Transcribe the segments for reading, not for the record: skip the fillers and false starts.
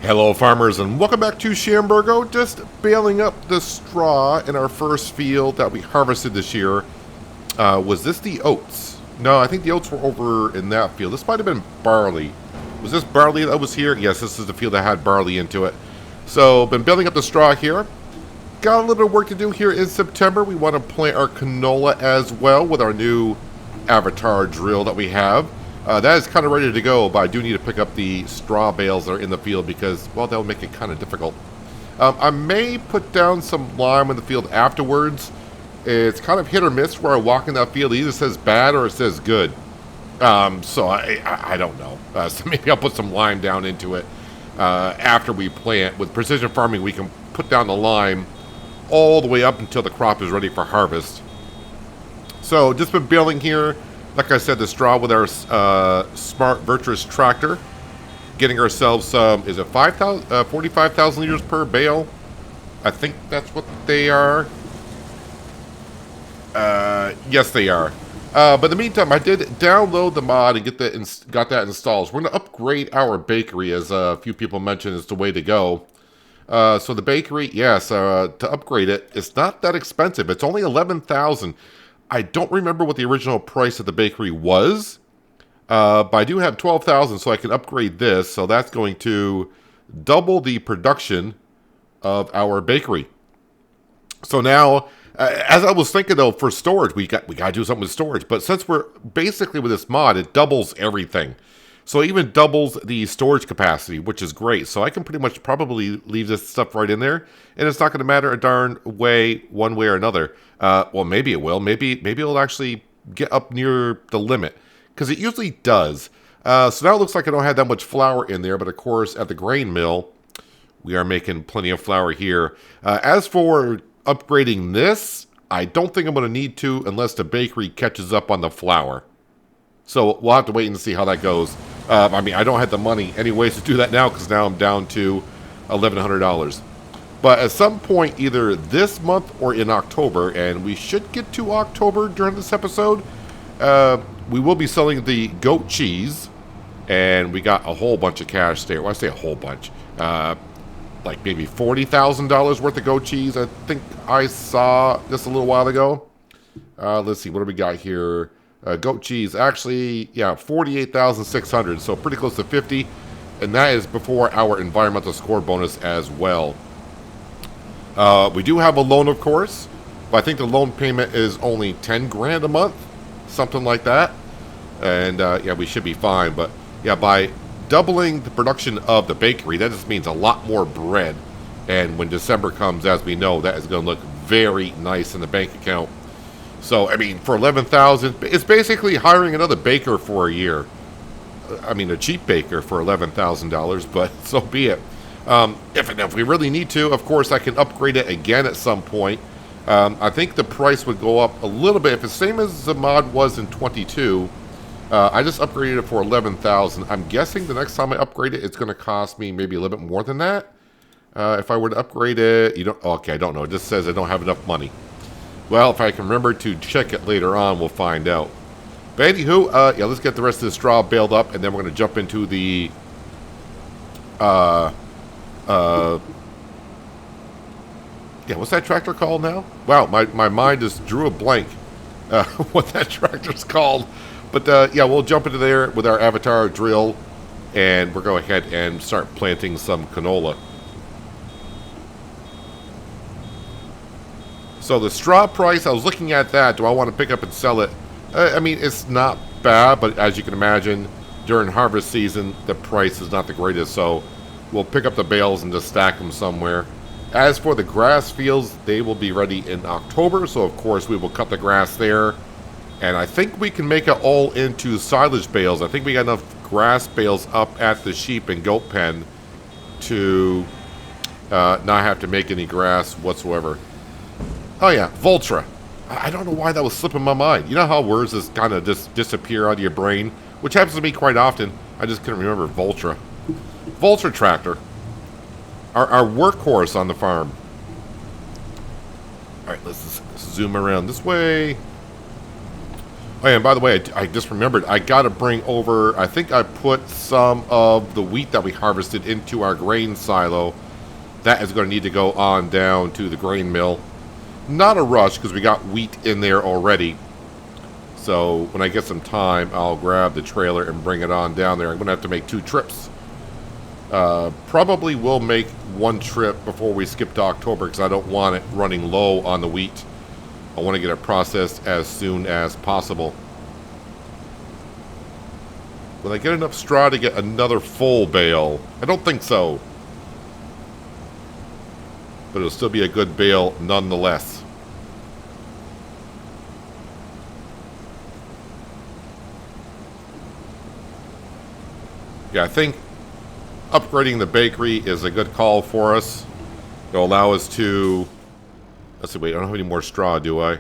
Hello farmers and welcome back to Chambergo. Just baling up the straw in our first field that we harvested this year. Was this the oats? No, I think the oats were over in that field. This might have been barley. Was this barley that was here? Yes, this is the field that had barley into it. So, been building up the straw here. Got a little bit of work to do here in September. We want to plant our canola as well with our new avatar drill that we have. That is kind of ready to go, but I do need to pick up the straw bales that are in the field because, well, that would make it kind of difficult. I may put down some lime in the field afterwards. It's kind of hit or miss where I walk in that field. It either says bad or it says good. So I don't know. So maybe I'll put some lime down into it after we plant. With precision farming, we can put down the lime all the way up until the crop is ready for harvest. So just been baling here. Like I said, the straw with our smart virtuous tractor, getting ourselves some, is it 45,000 liters per bale? I think that's what they are. Yes, they are. But in the meantime, I did download the mod and got that installed. So we're going to upgrade our bakery, as a few people mentioned is the way to go. So the bakery, yes, to upgrade it, it's not that expensive. It's only 11,000. I don't remember what the original price of the bakery was, but I do have 12,000, so I can upgrade this. So that's going to double the production of our bakery. So now, as I was thinking though, for storage, we got to do something with storage. But since we're basically with this mod, it doubles everything. So it even doubles the storage capacity, which is great. So I can pretty much probably leave this stuff right in there, and it's not going to matter a darn way, one way or another. Well, maybe it will. Maybe it'll actually get up near the limit, because it usually does. So now it looks like I don't have that much flour in there, but of course at the grain mill, we are making plenty of flour here. As for upgrading this, I don't think I'm going to need to unless the bakery catches up on the flour. So we'll have to wait and see how that goes. I mean, I don't have the money anyways to do that now because now I'm down to $1,100. But at some point, either this month or in October, and we should get to October during this episode, we will be selling the goat cheese, and we got a whole bunch of cash there. Well, I say a whole bunch. Like maybe $40,000 worth of goat cheese. I think I saw this a little while ago. Let's see, what do we got here? Goat cheese, actually, yeah, 48,600, so pretty close to 50, and that is before our environmental score bonus as well. We do have a loan, of course, but I think the loan payment is only 10 grand a month, something like that, and yeah, we should be fine. But yeah, by doubling the production of the bakery, that just means a lot more bread, and when December comes, as we know, that is going to look very nice in the bank account. So, I mean, for 11,000, it's basically hiring another baker for a year. I mean, a cheap baker for $11,000, but so be it. If we really need to, of course, I can upgrade it again at some point. I think the price would go up a little bit. If it's the same as the mod was in 22, I just upgraded it for 11,000. I'm guessing the next time I upgrade it, it's going to cost me maybe a little bit more than that. If I were to upgrade it, okay, I don't know. It just says I don't have enough money. Well, if I can remember to check it later on, we'll find out. But anywho, yeah, let's get the rest of the straw baled up, and then we're going to jump into the, yeah, what's that tractor called now? Wow, my mind just drew a blank what that tractor's called. But, yeah, we'll jump into there with our avatar drill, and we'll go ahead and start planting some canola. So the straw price, I was looking at that. Do I want to pick up and sell it? I mean, it's not bad, but as you can imagine, during harvest season, the price is not the greatest. So we'll pick up the bales and just stack them somewhere. As for the grass fields, they will be ready in October. So, of course, we will cut the grass there. And I think we can make it all into silage bales. I think we got enough grass bales up at the sheep and goat pen to not have to make any grass whatsoever. Oh yeah, Voltra. I don't know why that was slipping my mind. You know how words just kind of just disappear out of your brain? Which happens to me quite often. I just couldn't remember Voltra. Voltra tractor. Our workhorse on the farm. Alright, let's just zoom around this way. Oh, yeah, and by the way, I just remembered, I got to bring over, I think I put some of the wheat that we harvested into our grain silo. That is going to need to go on down to the grain mill. Not a rush, because we got wheat in there already. So when I get some time, I'll grab the trailer and bring it on down there. I'm going to have to make 2 trips. Probably will make 1 trip before we skip to October, because I don't want it running low on the wheat. I want to get it processed as soon as possible. Will I get enough straw to get another full bale? I don't think so. But it'll still be a good bale nonetheless. Yeah, I think upgrading the bakery is a good call for us. It'll allow us to... Let's see, wait, I don't have any more straw, do I?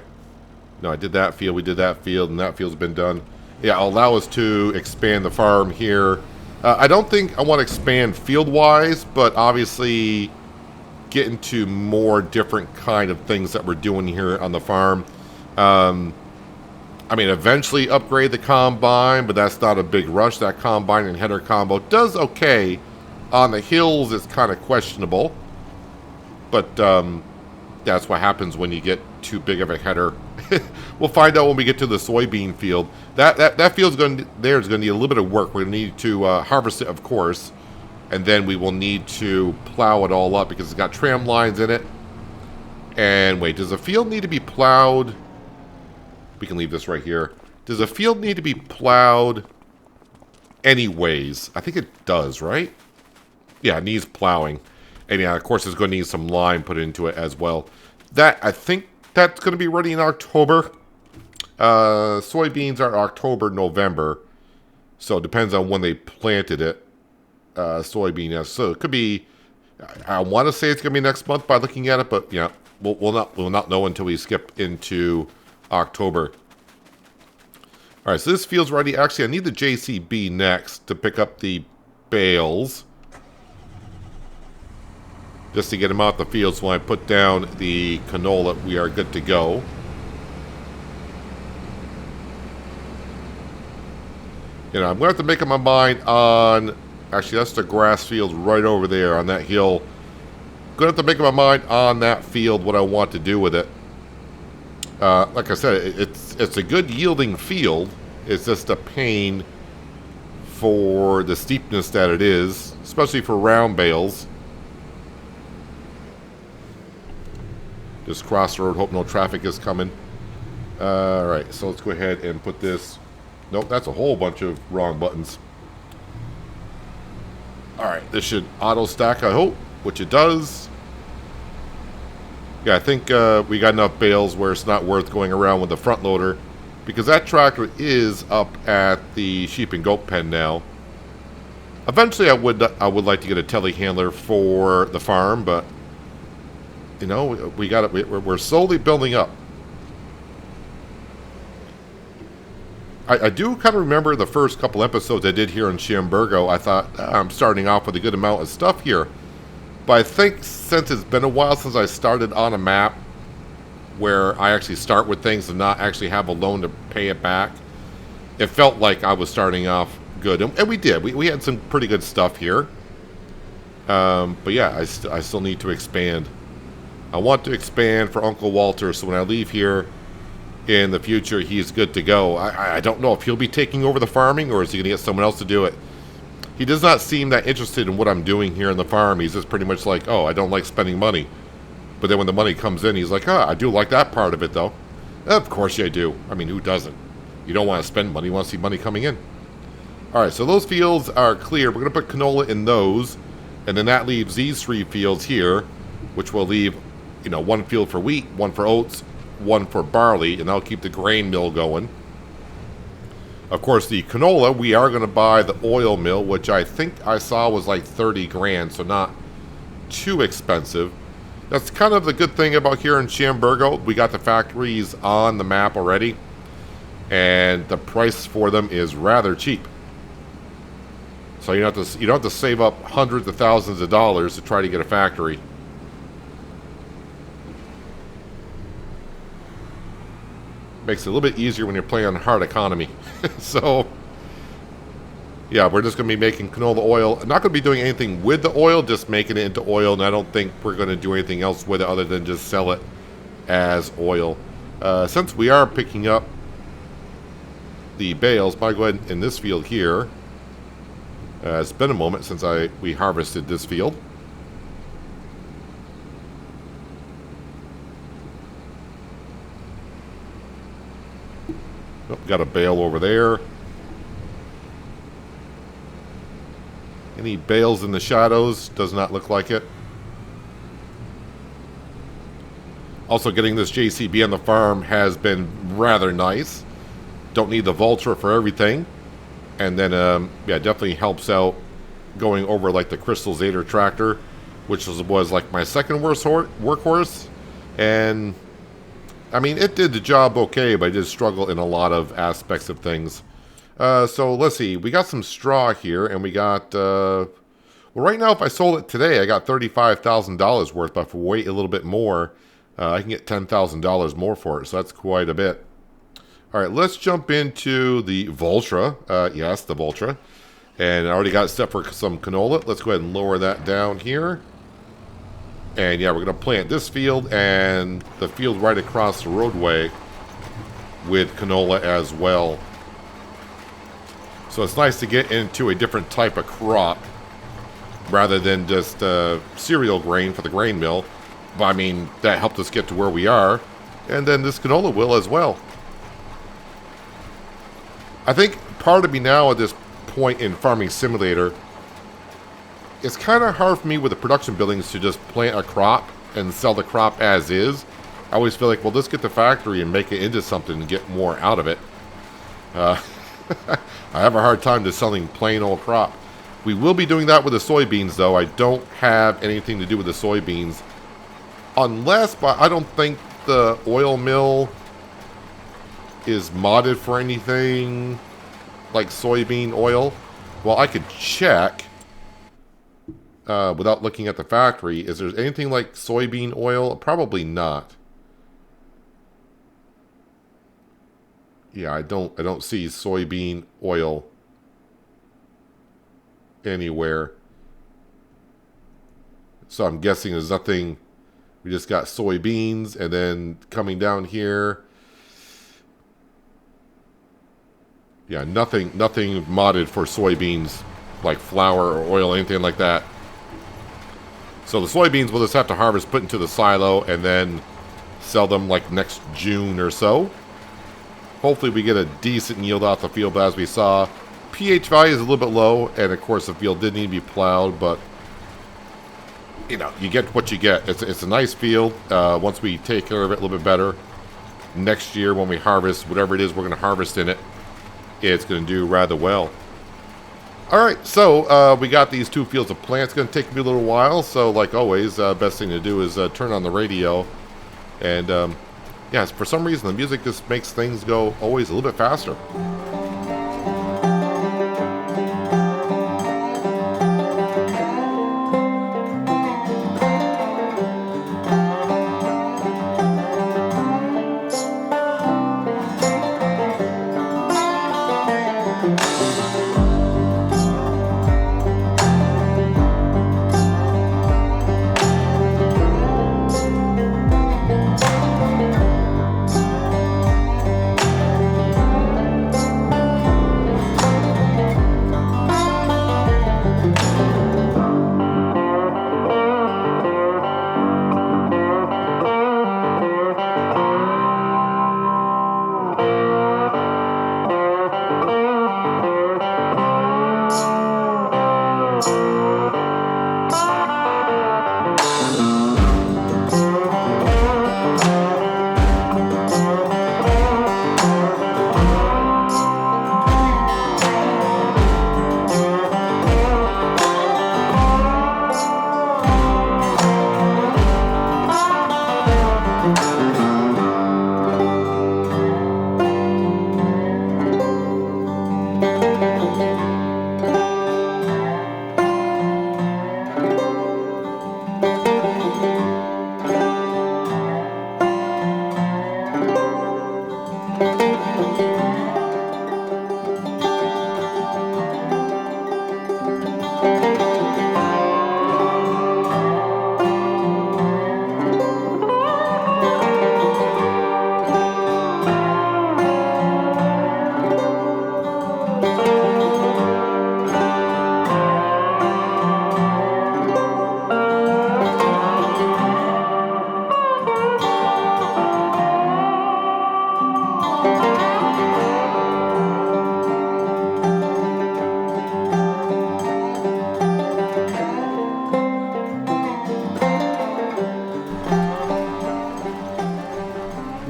No, I did that field, we did that field, and that field's been done. Yeah, it'll allow us to expand the farm here. I don't think I want to expand field-wise, but obviously get into more different kind of things that we're doing here on the farm. I mean, eventually upgrade the combine, but that's not a big rush. That combine and header combo does okay. On the hills, it's kind of questionable. But that's what happens when you get too big of a header. We'll find out when we get to the soybean field. That field's going to need a little bit of work. We're going to need to harvest it, of course. And then we will need to plow it all up because it's got tram lines in it. And wait, does the field need to be plowed? We can leave this right here. Does the field need to be plowed anyways? I think it does, right? Yeah, it needs plowing. And yeah, of course, it's going to need some lime put into it as well. I think that's going to be ready in October. Soybeans are October, November. So it depends on when they planted it. Soybean, yeah. So it could be, I want to say it's going to be next month by looking at it, but yeah, we'll not know until we skip into October. All right, so this field's ready. Actually, I need the JCB next to pick up the bales. Just to get them out the field, so when I put down the canola, we are good to go. You know, I'm going to have to make up my mind on... Actually, that's the grass field right over there on that hill. Going to have to make up my mind on that field what I want to do with it. Like I said, it's a good yielding field. It's just a pain for the steepness that it is, especially for round bales. Just cross the road, hope no traffic is coming. Alright, so let's go ahead and put this... Nope, that's a whole bunch of wrong buttons. Alright, this should auto stack, I hope, which it does. Yeah, I think we got enough bales where it's not worth going around with the front loader, because that tractor is up at the sheep and goat pen now. Eventually, I would like to get a telehandler for the farm, but you know, we got it. We're slowly building up. I do kind of remember the first couple episodes I did here in Chambergo. I thought, I'm starting off with a good amount of stuff here. But I think since it's been a while since I started on a map where I actually start with things and not actually have a loan to pay it back, it felt like I was starting off good. And we did. We had some pretty good stuff here. But yeah, I still need to expand. I want to expand for Uncle Walter, so when I leave here in the future, he's good to go. I don't know if he'll be taking over the farming, or is he going to get someone else to do it. He does not seem that interested in what I'm doing here on the farm. He's just pretty much like, oh, I don't like spending money. But then when the money comes in, he's like, I do like that part of it, though. Of course you do. I mean, who doesn't? You don't want to spend money. You want to see money coming in. All right, so those fields are clear. We're going to put canola in those. And then that leaves these 3 fields here, which will leave, you know, 1 field for wheat, 1 for oats, 1 for barley, and that'll keep the grain mill going. Of course, the canola, we are going to buy the oil mill, which I think I saw was like 30 grand, so not too expensive. That's kind of the good thing about here in Chambergo. We got the factories on the map already, and the price for them is rather cheap. So you don't have to save up hundreds of thousands of dollars to try to get a factory. Makes it a little bit easier when you're playing on hard economy. So, yeah, we're just going to be making canola oil. I'm not going to be doing anything with the oil, just making it into oil, and I don't think we're going to do anything else with it other than just sell it as oil. Since we are picking up the bales, might go ahead in this field here. It's been a moment since we harvested this field. Oh, got a bale over there. Any bales in the shadows? Does not look like it. Also, getting this JCB on the farm has been rather nice. Don't need the Vulture for everything. And then, yeah, definitely helps out going over like the Crystal Zader tractor, which was like my second worst workhorse. And, I mean, it did the job okay, but it did struggle in a lot of aspects of things. So let's see. We got some straw here, and we got, well, right now, if I sold it today, I got $35,000 worth, but if we wait a little bit more, I can get $10,000 more for it, so that's quite a bit. All right, let's jump into the Vultra. Yes, the Vultra. And I already got it set for some canola. Let's go ahead and lower that down here. And yeah, we're going to plant this field and the field right across the roadway with canola as well. So it's nice to get into a different type of crop rather than just cereal grain for the grain mill. But I mean, that helped us get to where we are. And then this canola will as well. I think part of me now at this point in Farming Simulator, it's kind of hard for me with the production buildings to just plant a crop and sell the crop as is. I always feel like, well, let's get the factory and make it into something and get more out of it. I have a hard time just selling plain old crop. We will be doing that with the soybeans, though. I don't have anything to do with the soybeans. Unless, but I don't think the oil mill is modded for anything like soybean oil. Well, I could check without looking at the factory. Is there anything like soybean oil? Probably not. Yeah, I don't see soybean oil anywhere. So I'm guessing there's nothing. We just got soybeans, and then coming down here, yeah, nothing modded for soybeans, like flour or oil, anything like that. So the soybeans we'll just have to harvest, put into the silo, and then sell them like next June or so. Hopefully we get a decent yield off the field, but as we saw, pH value is a little bit low, and of course the field did need to be plowed, but you know, you get what you get. It's a nice field. Once we take care of it a little bit better, next year when we harvest whatever it is we're going to harvest in it, it's going to do rather well. All right, so we got these two fields of plants. It's going to take me a little while, so like always, best thing to do is turn on the radio. And yes, for some reason the music just makes things go always a little bit faster.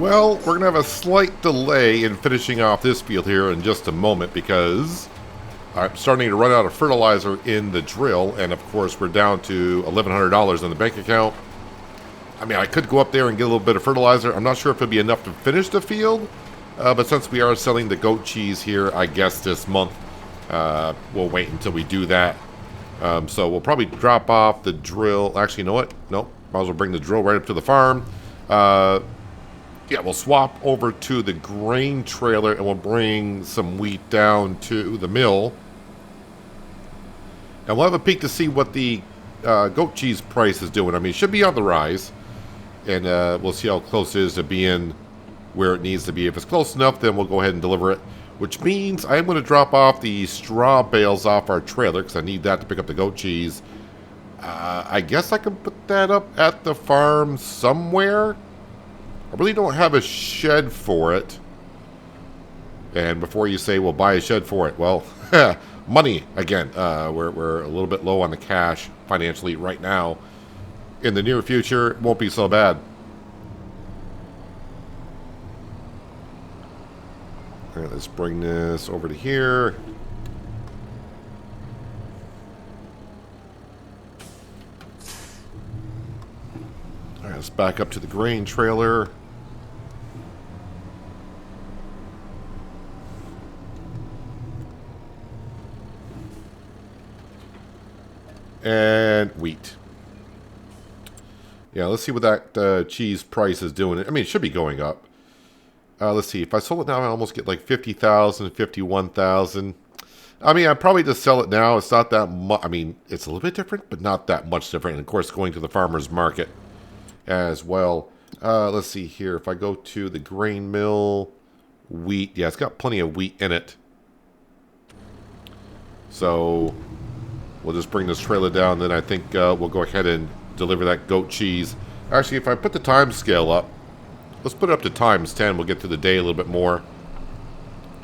Well, we're going to have a slight delay in finishing off this field here in just a moment because I'm starting to run out of fertilizer in the drill, and of course we're down to $1,100 in the bank account. I mean, I could go up there and get a little bit of fertilizer. I'm not sure if it'll be enough to finish the field, but since we are selling the goat cheese here, I guess this month, we'll wait until we do that. So we'll probably drop off the drill. Actually, you know what? Nope. Might as well bring the drill right up to the farm. Yeah, we'll swap over to the grain trailer and we'll bring some wheat down to the mill. And we'll have a peek to see what the goat cheese price is doing. I mean, it should be on the rise. And we'll see how close it is to being where it needs to be. If it's close enough, then we'll go ahead and deliver it. Which means I'm going to drop off the straw bales off our trailer because I need that to pick up the goat cheese. I guess I can put that up at the farm somewhere. I really don't have a shed for it. And before you say, well, buy a shed for it. Well, money, again. We're a little bit low on the cash financially right now. In the near future, it won't be so bad. All right, let's bring this over to here. All right, let's back up to the grain trailer. And wheat. Yeah, let's see what that cheese price is doing. I mean, it should be going up. Let's see. If I sold it now, I almost get like 50,000, 51,000. I mean, I'd probably just sell it now. It's not that much. I mean, it's a little bit different, but not that much different. And of course, going to the farmer's market as well. Let's see here. If I go to the grain mill, wheat. Yeah, it's got plenty of wheat in it. So we'll just bring this trailer down. Then I think we'll go ahead and deliver that goat cheese. Actually, if I put the time scale up, let's put it up to times 10. We'll get through the day a little bit more,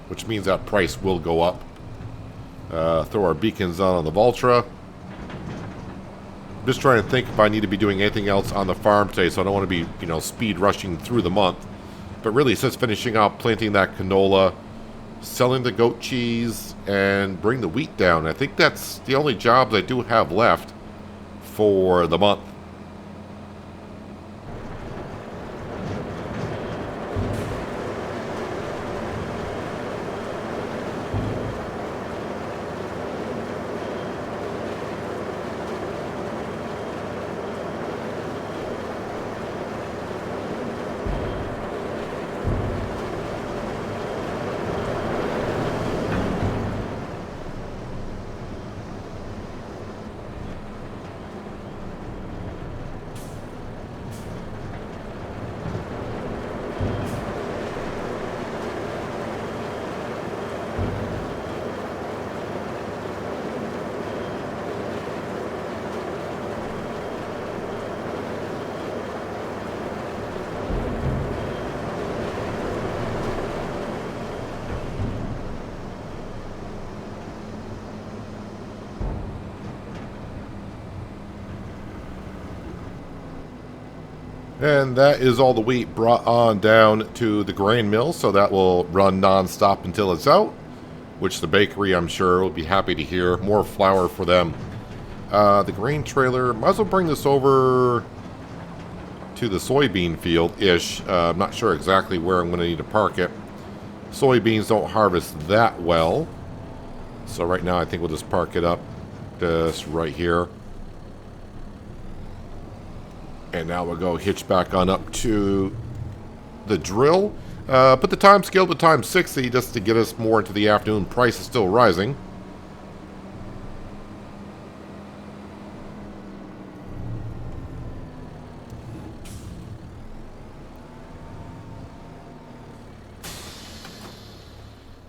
which means that price will go up. Throw our beacons on the Valtra. I'm just trying to think if I need to be doing anything else on the farm today, so I don't want to be, speed rushing through the month. But really, it's just finishing out planting that canola, selling the goat cheese, and bring the wheat down. I think that's the only jobs I do have left for the month. And that is all the wheat brought on down to the grain mill, so that will run non-stop until it's out, which the bakery, I'm sure, will be happy to hear. More flour for them. The grain trailer, might as well bring this over to the soybean field-ish. I'm not sure exactly where I'm going to need to park it. Soybeans don't harvest that well, so right now I think we'll just park it up just right here. And now we'll go hitch back on up to the drill. Put the time scale to times 60 just to get us more into the afternoon. Price is still rising.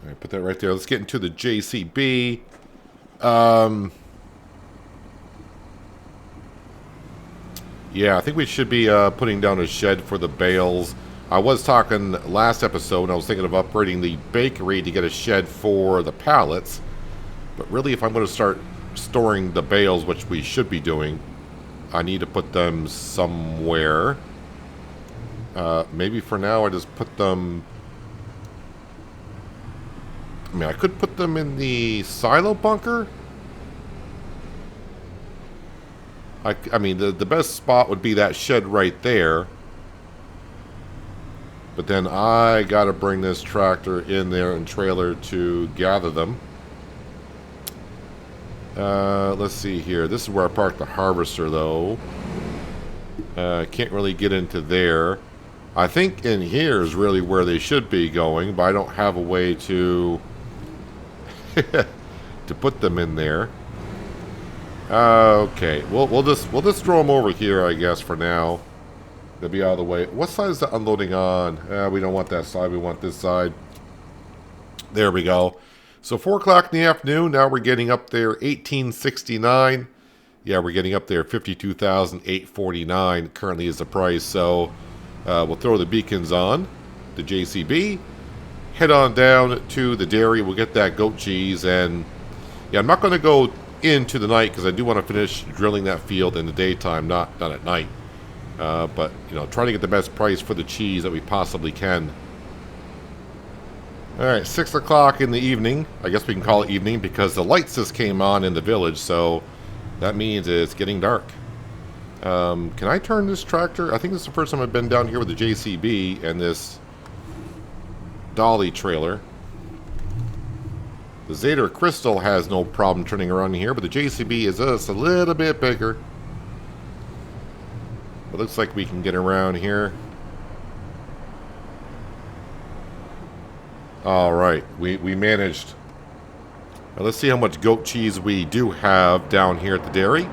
All right, put that right there. Let's get into the JCB. Yeah, I think we should be putting down a shed for the bales. I was talking last episode, I was thinking of upgrading the bakery to get a shed for the pallets. But really, if I'm going to start storing the bales, which we should be doing, I need to put them somewhere. Maybe for now I just put them... I mean, I could put them in the silo bunker. I mean, the best spot would be that shed right there. But then I gotta bring this tractor in there and trailer to gather them. Let's see here. This is where I parked the harvester, though. Can't really get into there. I think in here is really where they should be going, but I don't have a way to to put them in there. Okay, we'll just throw them over here, I guess, for now. They'll be out of the way. What side is the unloading on? We don't want that side. We want this side. There we go. So 4 o'clock in the afternoon. Now we're getting up there 1869. Yeah, we're getting up there 52,849 currently is the price. So we'll throw the beacons on the JCB. Head on down to the dairy. We'll get that goat cheese. And yeah, I'm not going to go into the night because I do want to finish drilling that field in the daytime, not at night. But, you know, try to get the best price for the cheese that we possibly can. Alright, 6 o'clock in the evening. I guess we can call it evening because the lights just came on in the village, so that means it's getting dark. Can I turn this tractor? I think this is the first time I've been down here with the JCB and this dolly trailer. The Zader Crystal has no problem turning around here, but the JCB is just a little bit bigger. It looks like we can get around here. Alright, we managed. Now let's see how much goat cheese we do have down here at the dairy.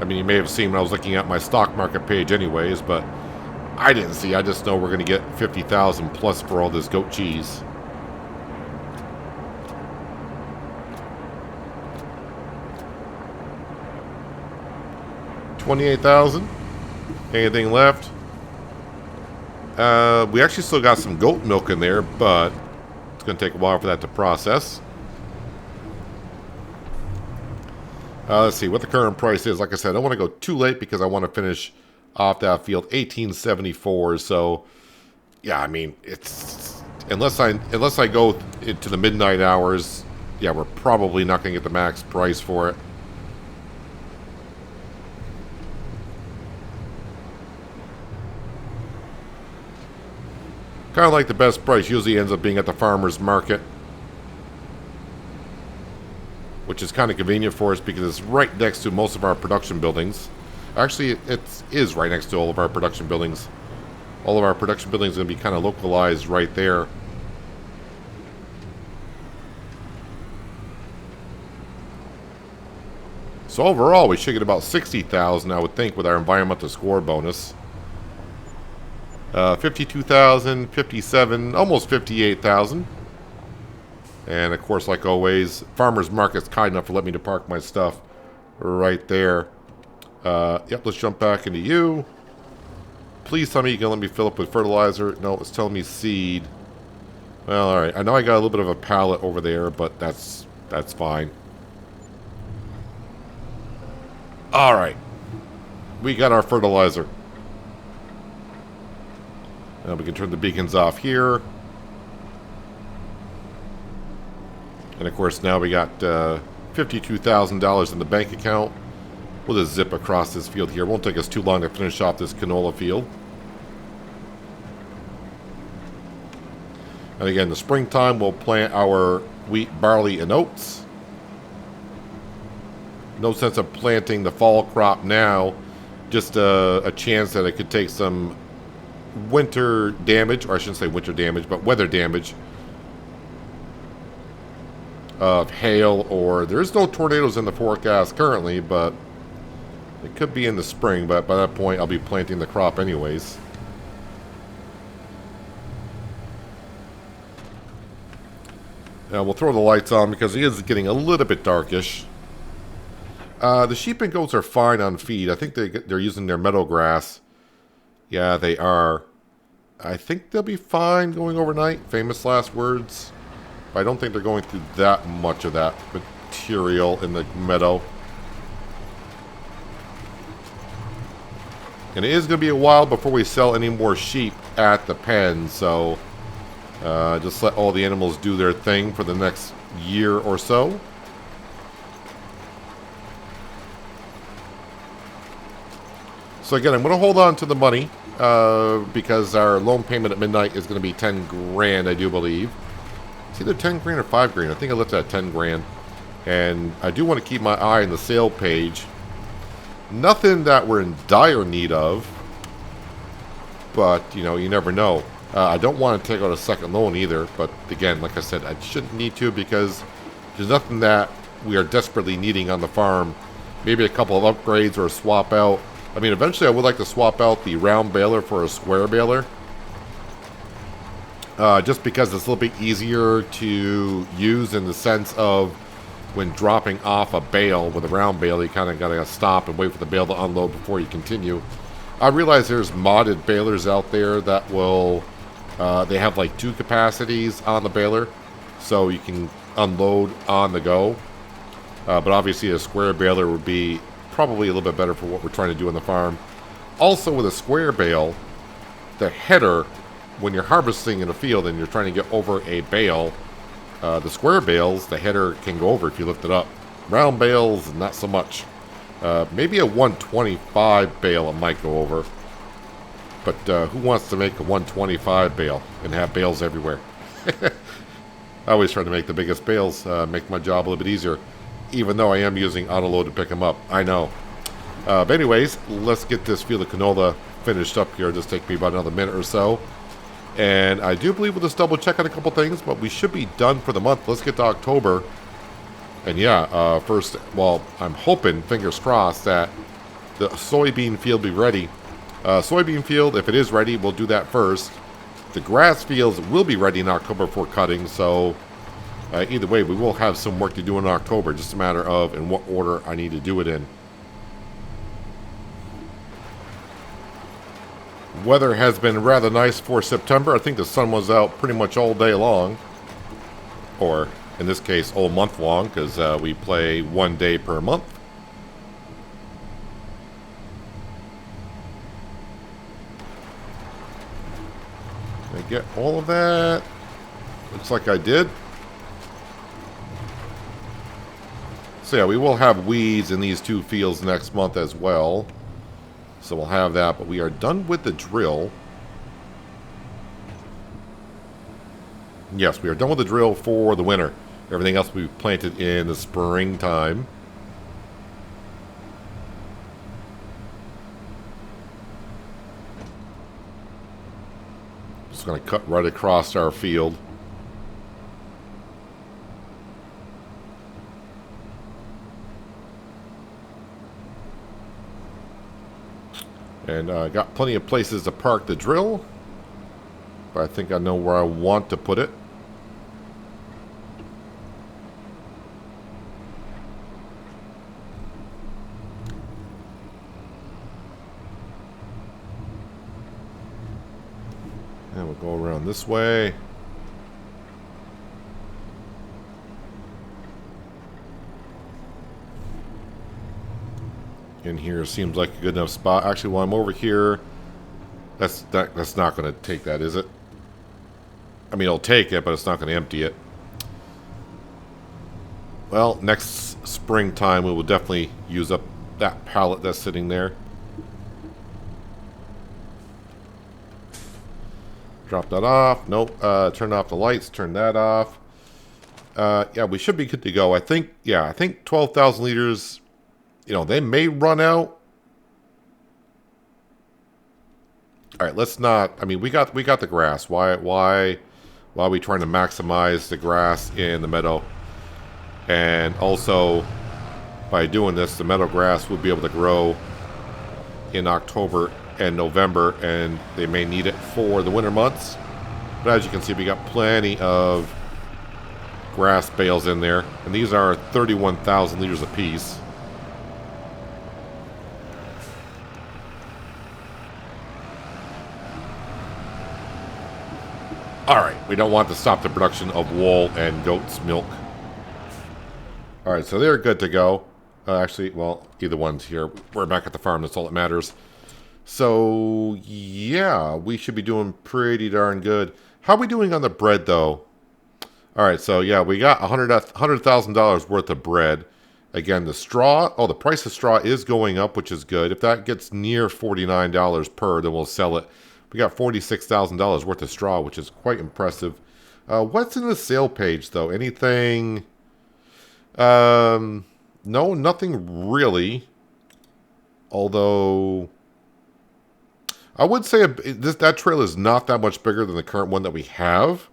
I mean, you may have seen when I was looking at my stock market page anyways, but I didn't see. I just know we're going to get 50,000 plus for all this goat cheese. $28,000. Anything left? We actually still got some goat milk in there, but it's going to take a while for that to process. Let's see what the current price is. Like I said, I don't want to go too late because I want to finish off that field. 1874. So, yeah, I mean, it's unless I go into the midnight hours, yeah, we're probably not going to get the max price for it. Kind of like the best price usually ends up being at the farmer's market, which is kind of convenient for us because it's right next to most of our production buildings. Actually, it is right next to all of our production buildings. All of our production buildings are going to be kind of localized right there. So overall, we should get about 60,000, I would think, with our environmental score bonus. 52,000, 57, almost 58,000. And of course, like always, farmer's market's kind enough to let me to park my stuff right there. Yep, let's jump back into you. Please tell me you can let me fill up with fertilizer. No, it's telling me seed. Well, alright. I know I got a little bit of a pallet over there, but that's fine. Alright. We got our fertilizer. Now we can turn the beacons off here. And of course now we got $52,000 in the bank account. We'll just zip across this field here. It won't take us too long to finish off this canola field. And again, in the springtime we'll plant our wheat, barley, and oats. No sense of planting the fall crop now. Just a chance that it could take some winter damage, or I shouldn't say winter damage, but weather damage of hail, or there's no tornadoes in the forecast currently, but it could be in the spring, but by that point I'll be planting the crop anyways. Now we'll throw the lights on because it is getting a little bit darkish. The sheep and goats are fine on feed. I think they're using their meadow grass. Yeah, they are. I think they'll be fine going overnight. Famous last words. But I don't think they're going through that much of that material in the meadow. And it is going to be a while before we sell any more sheep at the pen, so just let all the animals do their thing for the next year or so. So again, I'm going to hold on to the money because our loan payment at midnight is going to be 10 grand, I do believe. It's either 10 grand or 5 grand. I think I left it at 10 grand. And I do want to keep my eye on the sale page. Nothing that we're in dire need of, but, you know, you never know. I don't want to take out a second loan either, but again, like I said, I shouldn't need to because there's nothing that we are desperately needing on the farm. Maybe a couple of upgrades or a swap out. I mean, eventually I would like to swap out the round baler for a square baler. Just because it's a little bit easier to use in the sense of when dropping off a bale with a round bale, you kind of got to stop and wait for the bale to unload before you continue. I realize there's modded balers out there that will, they have like 2 capacities on the baler, so you can unload on the go. But obviously a square baler would be probably a little bit better for what we're trying to do on the farm. Also with a square bale, the header, when you're harvesting in a field and you're trying to get over a bale, the square bales, the header can go over if you lift it up. Round bales, not so much. Maybe a 125 bale it might go over. But who wants to make a 125 bale and have bales everywhere? I always try to make the biggest bales, make my job a little bit easier. Even though I am using autoload to pick them up. I know. But anyways, let's get this field of canola finished up here. It'll just take me about another minute or so. And I do believe we'll just double check on a couple things, but we should be done for the month. Let's get to October. And yeah, first, well, I'm hoping, fingers crossed, that the soybean field be ready. Soybean field, if it is ready, we'll do that first. The grass fields will be ready in October for cutting, so either way, we will have some work to do in October. Just a matter of in what order I need to do it in. Weather has been rather nice for September. I think the sun was out pretty much all day long. Or, in this case, all month long, because we play 1 day per month. Did I get all of that? Looks like I did. So yeah, we will have weeds in these 2 fields next month as well. So we'll have that, but we are done with the drill. Yes, we are done with the drill for the winter. Everything else we planted in the springtime. Just going to cut right across our field. And got plenty of places to park the drill. But I think I know where I want to put it. And we'll go around this way. In here seems like a good enough spot. Actually, while I'm over here, that's not going to take that, is it? I mean, it'll take it, but it's not going to empty it. Well, next springtime, we will definitely use up that pallet that's sitting there. Drop that off. Nope. Turn off the lights. Turn that off. Yeah, we should be good to go. I think 12,000 liters... You know, they may run out. All right, let's not. I mean, we got the grass. Why are we trying to maximize the grass in the meadow? And also, by doing this, the meadow grass will be able to grow in October and November, and they may need it for the winter months. But as you can see, we got plenty of grass bales in there, and these are 31,000 liters apiece. Alright, we don't want to stop the production of wool and goat's milk. Alright, so they're good to go. Actually, well, either one's here. We're back at the farm, that's all that matters. So, yeah, we should be doing pretty darn good. How are we doing on the bread, though? All right, so yeah, we got $100,000 worth of bread. Again, the straw, the price of straw is going up, which is good. If that gets near $49 per, then we'll sell it. We got $46,000 worth of straw, which is quite impressive. What's in the sale page, though? Anything? No, nothing really. Although, I would say that trail is not that much bigger than the current one that we have.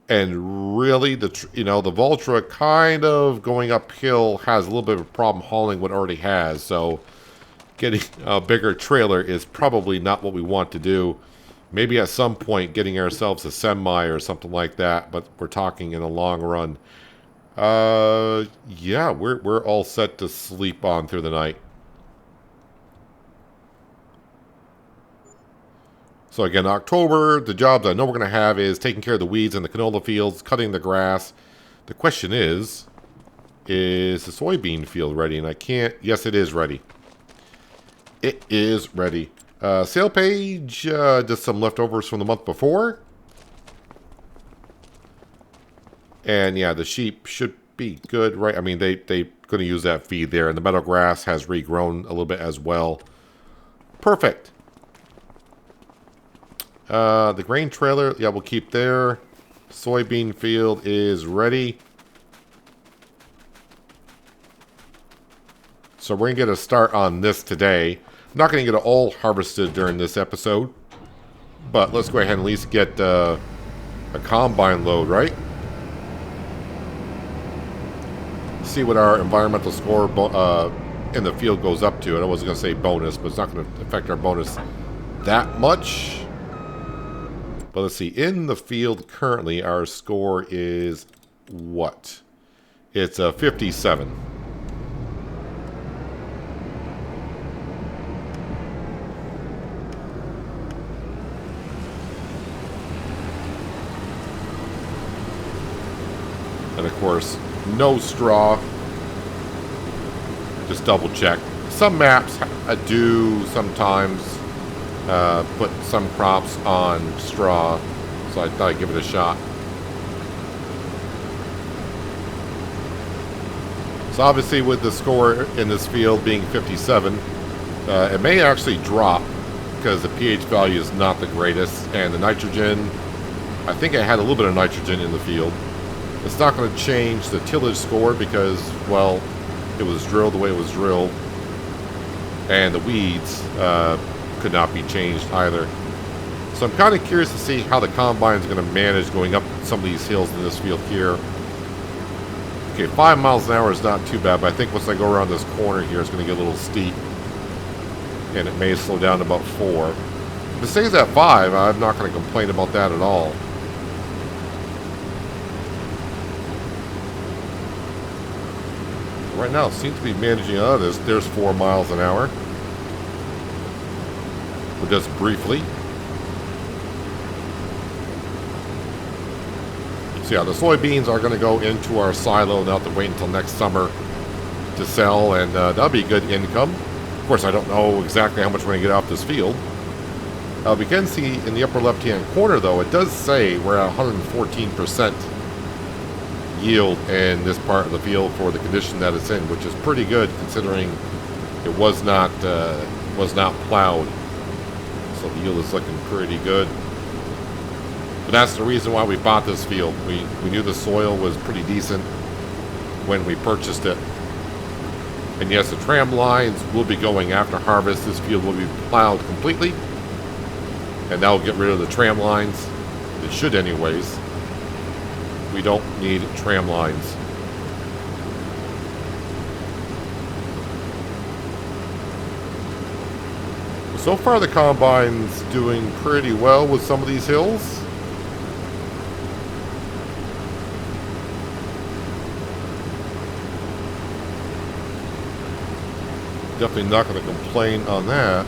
And really, the Voltra kind of going uphill has a little bit of a problem hauling what it already has. So getting a bigger trailer is probably not what we want to do. Maybe at some point getting ourselves a semi or something like that. But we're talking in the long run. Yeah, we're all set to sleep on through the night. So again, October, the jobs I know we're going to have is taking care of the weeds in the canola fields, cutting the grass. The question is the soybean field ready? And I can't, yes, it is ready. It is ready. Sale page, just some leftovers from the month before. And yeah, the sheep should be good, right? I mean, they're going to use that feed there. And the meadow grass has regrown a little bit as well. Perfect. The grain trailer, yeah, we'll keep there. Soybean field is ready. So we're going to get a start on this today. I'm not going to get it all harvested during this episode. But let's go ahead and at least get a combine load, right? See what our environmental score in the field goes up to. And I wasn't going to say bonus, but it's not going to affect our bonus that much. But let's see, in the field currently, our score is what? It's a 57. And of course, no straw. Just double check. Some maps do sometimes put some crops on straw, so I thought I'd give it a shot. So obviously with the score in this field being 57, it may actually drop because the pH value is not the greatest, and the nitrogen, I think it had a little bit of nitrogen in the field. It's not going to change the tillage score because, well, it was drilled the way it was drilled, and the weeds could not be changed either. So I'm kind of curious to see how the combine is going to manage going up some of these hills in this field here. Okay, 5 miles an hour is not too bad, but I think once I go around this corner here, it's going to get a little steep, and it may slow down to about 4. If it stays at 5, I'm not going to complain about that at all. Right now, it seems to be managing out of this. There's 4 miles an hour. But just briefly. So yeah, the soybeans are going to go into our silo, and they'll have to wait until next summer to sell, and that'll be good income. Of course, I don't know exactly how much we're going to get off this field. We can see in the upper left-hand corner, though, it does say we're at 114% yield in this part of the field for the condition that it's in, which is pretty good considering it was not plowed. So the yield is looking pretty good. But that's the reason why we bought this field. We knew the soil was pretty decent when we purchased it. And yes, the tram lines will be going after harvest. This field will be plowed completely, and that will get rid of the tram lines. It should anyways. We don't need tram lines. So far the combine's doing pretty well with some of these hills. Definitely not going to complain on that.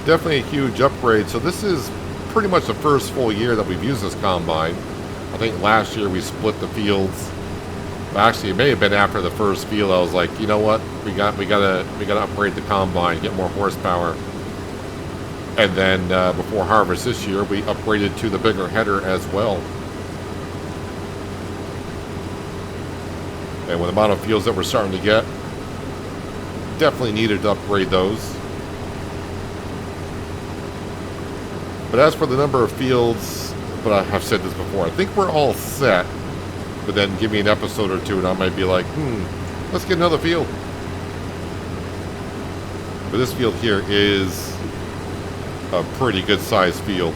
Definitely a huge upgrade. So this is pretty much the first full year that we've used this combine. I think last year we split the fields Actually, it may have been after the first field. I was like, you know what? We gotta upgrade the combine, get more horsepower. And then before harvest this year, we upgraded to the bigger header as well. And with the amount of fields that we're starting to get, definitely needed to upgrade those. But as for the number of fields, but I have said this before, I think we're all set. But then give me an episode or two and I might be like, let's get another field. But this field here is a pretty good sized field.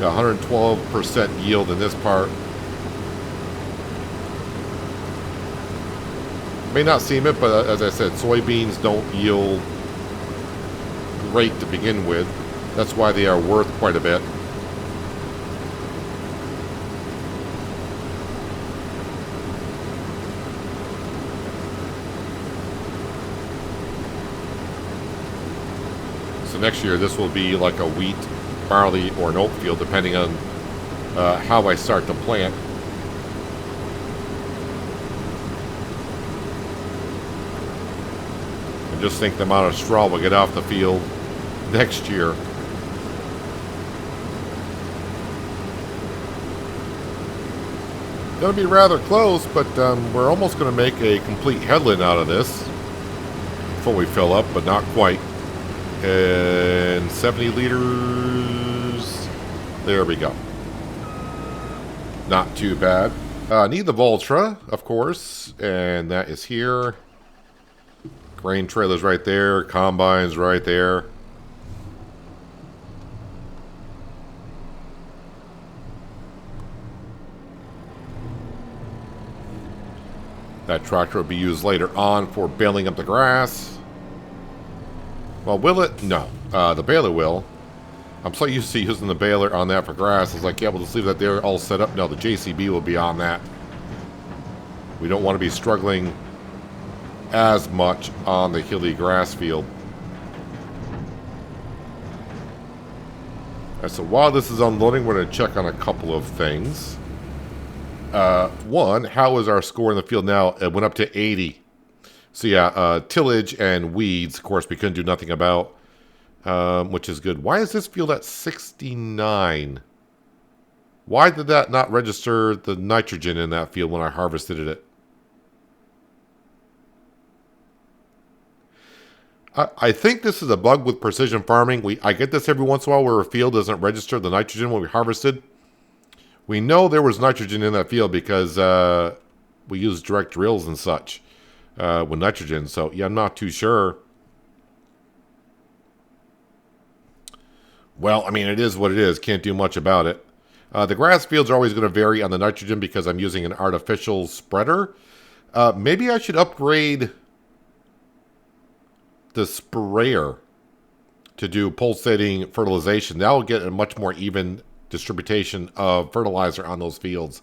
Got 112% yield in this part. May not seem it, but as I said, soybeans don't yield great to begin with. That's why they are worth quite a bit. So next year, this will be like a wheat, barley, or an oat field, depending on how I start to plant. And just think the amount of straw we'll get off the field next year. Going to be rather close, but we're almost going to make a complete headland out of this before we fill up, but not quite. And 70 liters. There we go. Not too bad. Need the Voltra, of course, and that is here. Grain trailer's right there. Combine's right there. That tractor will be used later on for baling up the grass. Well, will it? No. The baler will. I'm so used to using the baler on that for grass. It's like, yeah, we'll just leave that there all set up. No, the JCB will be on that. We don't want to be struggling as much on the hilly grass field. Alright, so while this is unloading, we're going to check on a couple of things. One, how is our score in the field now? It went up to 80. So yeah, tillage and weeds, of course, we couldn't do nothing about, which is good. Why is this field at 69? Why did that not register the nitrogen in that field when I harvested it? I think this is a bug with precision farming. I get this every once in a while where a field doesn't register the nitrogen when we harvested. We know there was nitrogen in that field because we used direct drills and such with nitrogen. So, yeah, I'm not too sure. Well, I mean, it is what it is. Can't do much about it. The grass fields are always going to vary on the nitrogen because I'm using an artificial spreader. Maybe I should upgrade the sprayer to do pulsating fertilization. That will get a much more even distribution of fertilizer on those fields.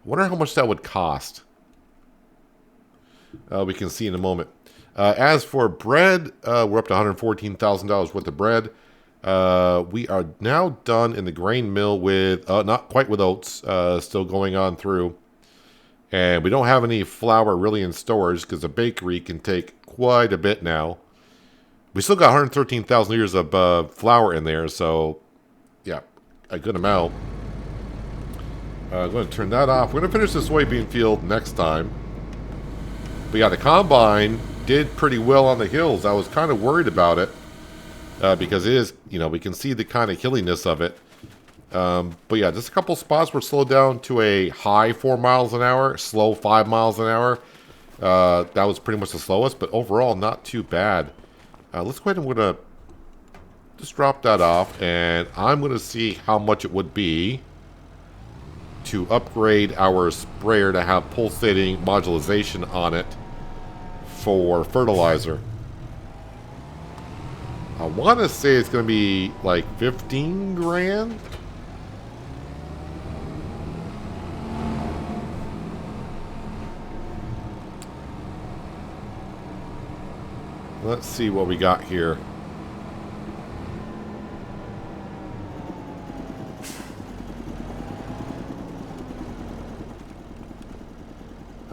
I wonder how much that would cost. We can see in a moment. As for bread, we're up to $114,000 worth of bread. We are now done in the grain mill with, not quite with oats, still going on through. And we don't have any flour really in storage because the bakery can take quite a bit now. We still got 113,000 liters of flour in there, so yeah, a good amount. I'm going to turn that off. We're going to finish the soybean field next time. But yeah, the combine did pretty well on the hills. I was kind of worried about it because it is, we can see the kind of hilliness of it. But yeah, just a couple spots were slowed down to a high 4 miles an hour, slow 5 miles an hour. That was pretty much the slowest, but overall not too bad. Let's go ahead and we're going to just drop that off, and I'm going to see how much it would be to upgrade our sprayer to have pulsating modularization on it for fertilizer. I want to say it's going to be like 15 grand. Let's see what we got here.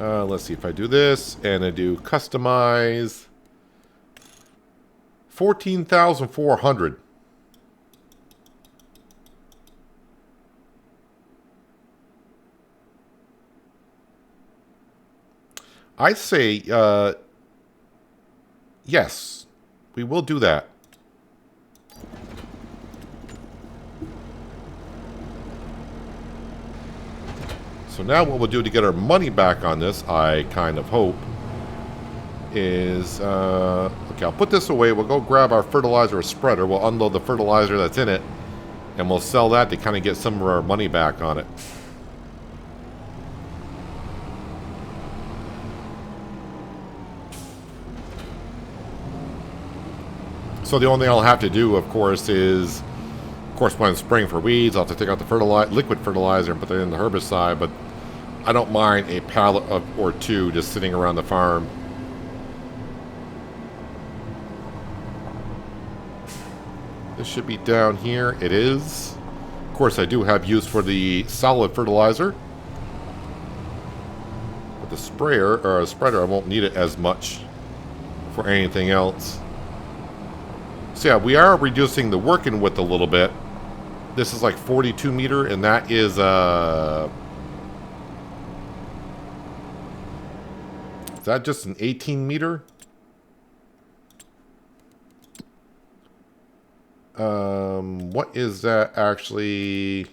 Let's see if I do this and I do customize 14,400. I say yes, we will do that. So now what we'll do to get our money back on this, I kind of hope, is, okay, I'll put this away. We'll go grab our fertilizer spreader. We'll unload the fertilizer that's in it, and we'll sell that to kind of get some of our money back on it. So the only thing I'll have to do, of course, is, of course, when I'm spraying for weeds, I'll have to take out the liquid fertilizer and put that in the herbicide, but I don't mind a pallet or two just sitting around the farm. This should be down here. It is. Of course, I do have use for the solid fertilizer. But the sprayer, or spreader, I won't need it as much for anything else. So yeah, we are reducing the working width a little bit. This is like 42 meter, and that is that just an 18 meter? What is that actually?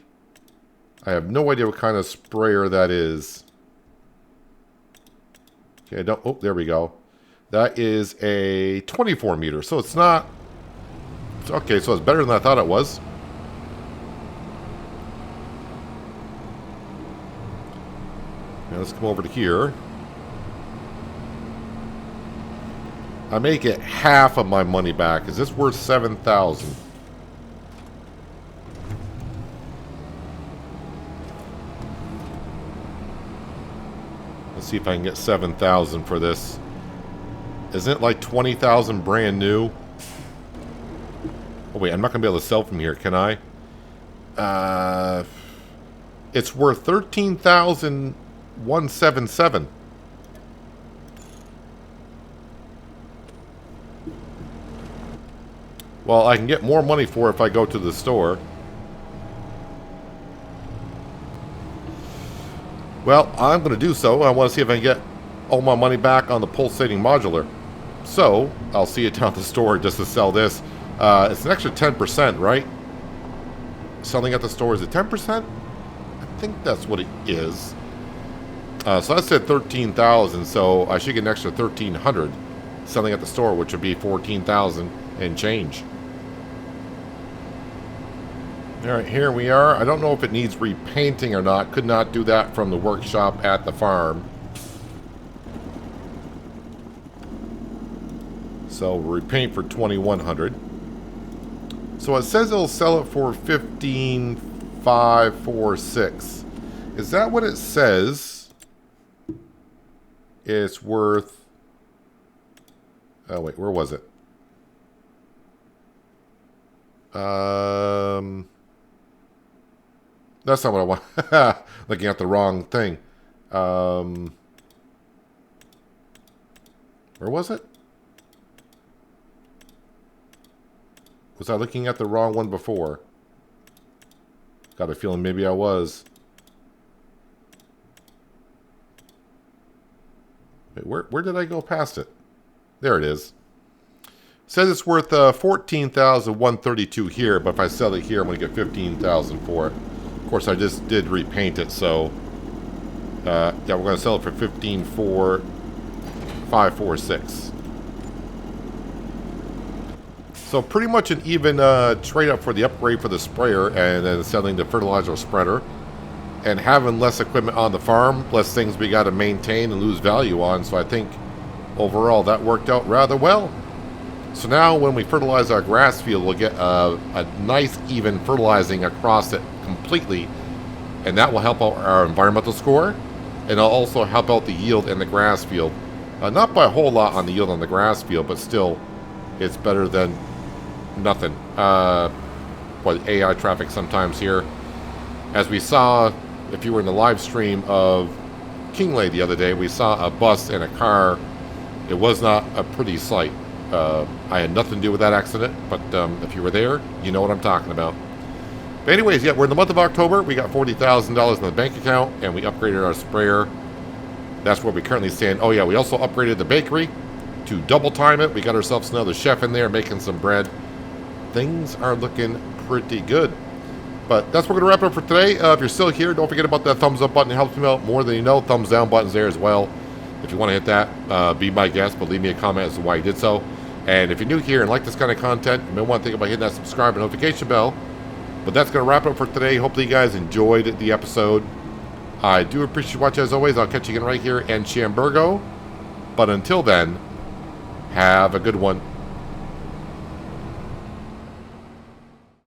I have no idea what kind of sprayer that is. Okay, I don't, oh, there we go. That is a 24 meter, so it's not, okay, so it's better than I thought it was. Now let's come over to here. I may get half of my money back. Is this worth 7,000? Let's see if I can get 7,000 for this. Isn't it like 20,000 brand new? Oh wait, I'm not gonna be able to sell from here, can I? It's worth 13,177. Well, I can get more money for it if I go to the store. Well, I'm going to do so. I want to see if I can get all my money back on the pulsating modular. So, I'll see it down at the store just to sell this. It's an extra 10%, right? Selling at the store, is it 10%? I think that's what it is. So I said 13,000, so I should get an extra 1,300 selling at the store, which would be 14,000 and change. Alright, here we are. I don't know if it needs repainting or not. Could not do that from the workshop at the farm. So we'll repaint for 2,100. So it says it'll sell it for 15,546. Is that what it says? It's worth... Oh wait, where was it? That's not what I want. Looking at the wrong thing. Where was it? Was I looking at the wrong one before? Got a feeling maybe I was. Wait, where did I go past it? There it is. Says it's worth 14,132 here, but if I sell it here, I'm going to get 15,000 for it. Of course, I just did repaint it, so yeah, we're going to sell it for 15,546. So pretty much an even trade up for the upgrade for the sprayer, and then selling the fertilizer spreader, and having less equipment on the farm, less things we got to maintain and lose value on. So I think overall that worked out rather well. So now when we fertilize our grass field, we'll get a nice even fertilizing across it completely, and that will help out our environmental score, and it'll also help out the yield in the grass field. Not by a whole lot on the yield on the grass field, but still it's better than nothing. Boy, AI traffic sometimes here. As we saw, if you were in the live stream of Kingley the other day, we saw a bus and a car. It was not a pretty sight. I had nothing to do with that accident, but if you were there, you know what I'm talking about. But anyways, yeah, we're in the month of October. We got $40,000 in the bank account, and we upgraded our sprayer. That's where we currently stand. Oh yeah, we also upgraded the bakery to double time it. We got ourselves another chef in there making some bread. Things are looking pretty good. But that's what we're going to wrap up for today. If you're still here, don't forget about that thumbs up button. It helps me out more than you know. Thumbs down button's there as well. If you want to hit that, be my guest, but leave me a comment as to why you did so. And if you're new here and like this kind of content, you may want to think about hitting that subscribe and notification bell. But that's going to wrap it up for today. Hopefully you guys enjoyed the episode. I do appreciate you watching as always. I'll catch you again right here in Chambergo. But until then, have a good one.